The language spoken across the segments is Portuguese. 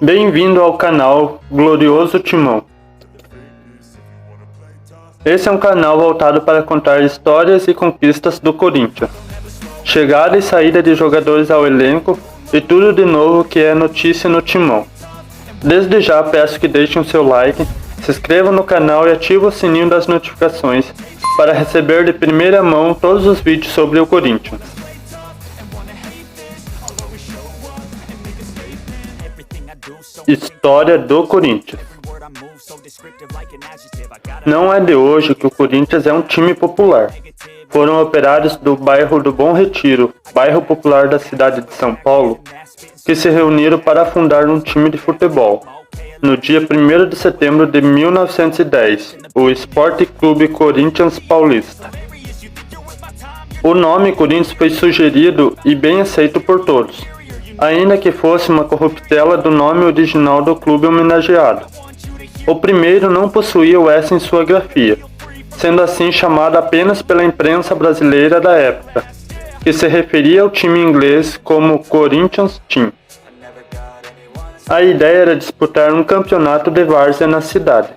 Bem-vindo ao canal Glorioso Timão. Esse é um canal voltado para contar histórias e conquistas do Corinthians, chegada e saída de jogadores ao elenco e tudo de novo que é notícia no Timão. Desde já peço que deixem o seu like, se inscrevam no canal e ativem o sininho das notificações para receber de primeira mão todos os vídeos sobre o Corinthians. História do Corinthians. Não é de hoje que o Corinthians é um time popular. Foram operários do bairro do Bom Retiro, bairro popular da cidade de São Paulo, que se reuniram para fundar um time de futebol. No dia 1º de setembro de 1910, o Esporte Clube Corinthians Paulista. O nome Corinthians foi sugerido e bem aceito por todos, ainda que fosse uma corruptela do nome original do clube homenageado. O primeiro não possuía o S em sua grafia, sendo assim chamado apenas pela imprensa brasileira da época, que se referia ao time inglês como Corinthians Team. A ideia era disputar um campeonato de várzea na cidade,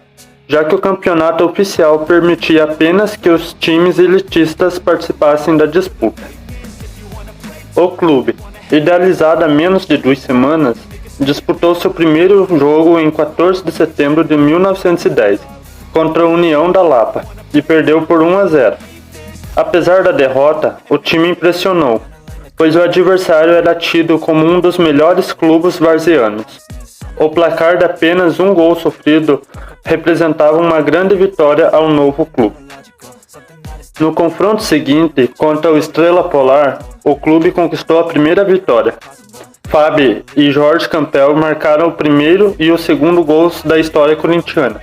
já que o campeonato oficial permitia apenas que os times elitistas participassem da disputa. O clube, idealizado há menos de 2 semanas, disputou seu primeiro jogo em 14 de setembro de 1910, contra a União da Lapa, e perdeu por 1-0. Apesar da derrota, o time impressionou, pois o adversário era tido como um dos melhores clubes varzianos. O placar de apenas 1 gol sofrido representava uma grande vitória ao novo clube. No confronto seguinte, contra o Estrela Polar, o clube conquistou a primeira vitória. Fábio e Jorge Campbell marcaram o primeiro e o segundo gols da história corintiana.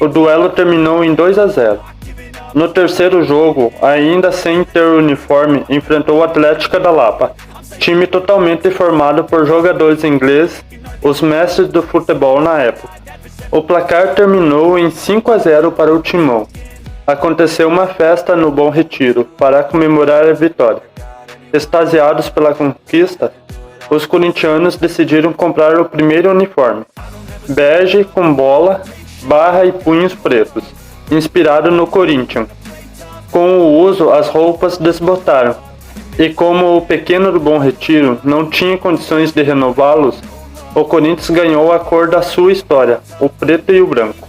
O duelo terminou em 2-0. No terceiro jogo, ainda sem ter uniforme, enfrentou o Atlético da Lapa, time totalmente formado por jogadores ingleses, os mestres do futebol na época. O placar terminou em 5-0 para o Timão. Aconteceu uma festa no Bom Retiro para comemorar a vitória. Extasiados pela conquista, os corintianos decidiram comprar o primeiro uniforme, bege com bola, barra e punhos pretos, inspirado no Corinthians. Com o uso, as roupas desbotaram, e como o pequeno do Bom Retiro não tinha condições de renová-los, o Corinthians ganhou a cor da sua história, o preto e o branco.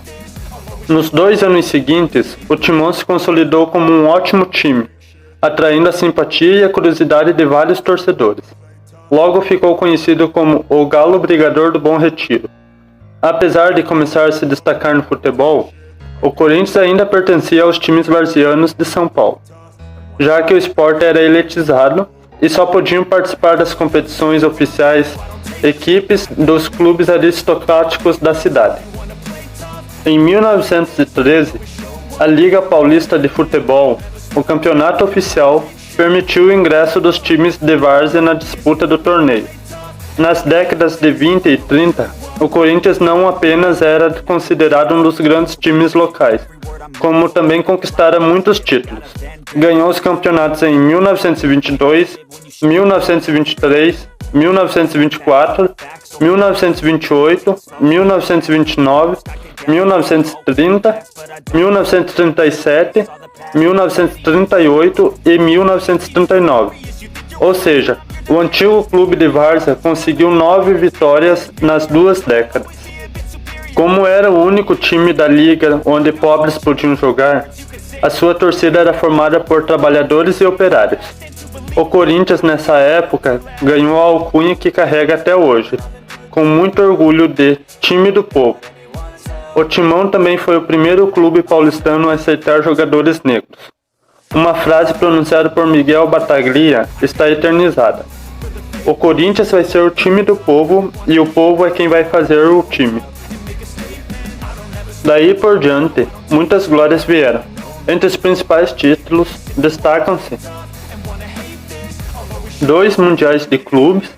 Nos 2 anos seguintes, o Timão se consolidou como um ótimo time, atraindo a simpatia e a curiosidade de vários torcedores. Logo ficou conhecido como o Galo Brigador do Bom Retiro. Apesar de começar a se destacar no futebol, o Corinthians ainda pertencia aos times varzianos de São Paulo, já que o esporte era elitizado e só podiam participar das competições oficiais equipes dos clubes aristocráticos da cidade. Em 1913, a Liga Paulista de Futebol, o campeonato oficial, permitiu o ingresso dos times de várzea na disputa do torneio. Nas décadas de 20 e 30, o Corinthians não apenas era considerado um dos grandes times locais, como também conquistara muitos títulos. Ganhou os campeonatos em 1922, 1923, 1924, 1928, 1929, 1930, 1937, 1938 e 1939. Ou seja, o antigo clube de várzea conseguiu 9 vitórias nas 2 décadas. Como era o único time da liga onde pobres podiam jogar, a sua torcida era formada por trabalhadores e operários. O Corinthians nessa época ganhou a alcunha que carrega até hoje, com muito orgulho de time do povo. O Timão também foi o primeiro clube paulistano a aceitar jogadores negros. Uma frase pronunciada por Miguel Battaglia está eternizada: o Corinthians vai ser o time do povo e o povo é quem vai fazer o time. Daí por diante, muitas glórias vieram. Entre os principais títulos, destacam-se 2 mundiais de clubes,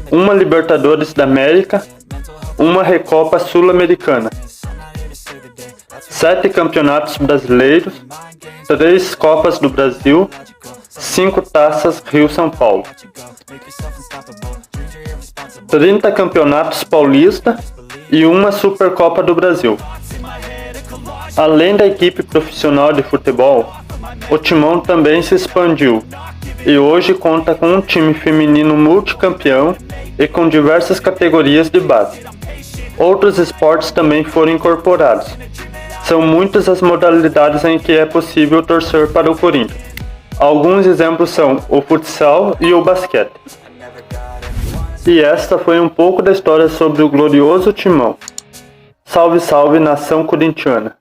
uma Libertadores da América, uma Recopa Sul-Americana, 7 campeonatos brasileiros, 3 Copas do Brasil, 5 taças Rio-São Paulo. 30 campeonatos paulista e uma Supercopa do Brasil. Além da equipe profissional de futebol, o Timão também se expandiu e hoje conta com um time feminino multicampeão e com diversas categorias de base. Outros esportes também foram incorporados. São muitas as modalidades em que é possível torcer para o Corinthians. Alguns exemplos são o futsal e o basquete. E esta foi um pouco da história sobre o glorioso Timão. Salve, salve, nação corintiana!